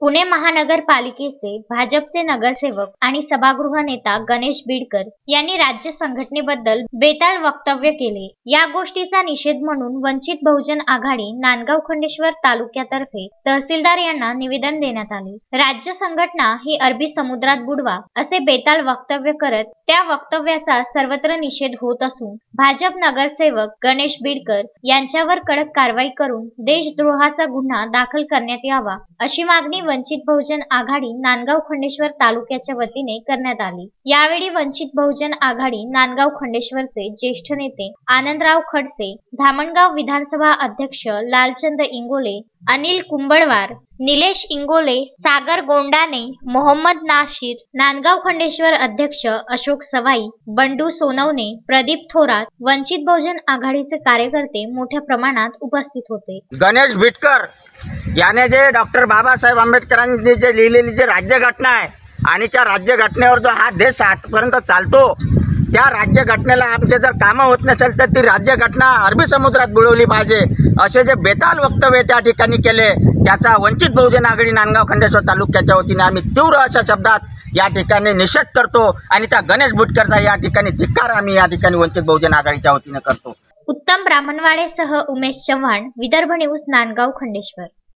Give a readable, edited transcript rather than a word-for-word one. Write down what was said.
पुणे महानगरपालिकेचे भाजपचे नगरसेवक आणि सभागृह नेता गणेश बीडकर यांनी राज्य संघटनेबद्दल बेताल वक्तव्य केले। या गोष्टीचा निषेध म्हणून वंचित बहुजन आघाडी नांदगाव खंडेश्वर तालुक्यातर्फे तहसीलदार यांना निवेदन देण्यात आले। राज्य संघटना ही अरबी समुद्रात बुडवा असे बेताल वक्तव्य करत त्या वक्तव्याचा सर्वत्र निषेध होत असून भाजप नगरसेवक गणेश बीडकर यांच्यावर कडक कारवाई करून देशद्रोहाचा गुन्हा दाखल करण्यात यावा अशी मागणी वंचित बहुजन आघाडी नांदगाव खंडेश्वर तालुक्याच्या वतीने करण्यात आली। यावेळी वंचित बहुजन आघाडी नांदगाव खंडेश्वरचे ज्येष्ठ नेते आनंदराव खडसे, धामणगाव विधानसभा अध्यक्ष लालचंद इंगोले, अनिल कुंबळवार, निलेश इंगोले, सागर गोंडाने, मोहम्मद नाशिर, नांदगाव खंडेश्वर अध्यक्ष अशोक सवाई, बंडू सोनवणे, प्रदीप थोरात, वंचित बहुजन आघाडीचे कार्यकर्ते मोठ्या प्रमाणात उपस्थित होते। गणेश बीडकर याने जे डॉक्टर बाबासाहेब आंबेडकरांनी जे लिहिलेली जे राज्यघटना आहे आणि त्या राज्यघटनेवर जो हा देश आजपर्यंत चालतो, त्या राज्यघटनेला आमचे जर कामं होत नसेल तर ती राज्यघटना अरबी समुद्रात बुडवली पाहिजे असे जे बेताल वक्तव्य त्या ठिकाणी केले, त्याचा वंचित बहुजन आघाडी नांदगाव खंडेश्वर तालुक्याच्या वतीने आम्ही तीव्र अशा शब्दात या ठिकाणी निषेध करतो आणि त्या गणेश बीडकरचा या ठिकाणी धिक्कार आम्ही या ठिकाणी वंचित बहुजन आघाडीच्या वतीने करतो। उत्तम ब्राह्मणवाडेसह उमेश चव्हाण, विदर्भ न्यूज, नांदगाव खंडेश्वर।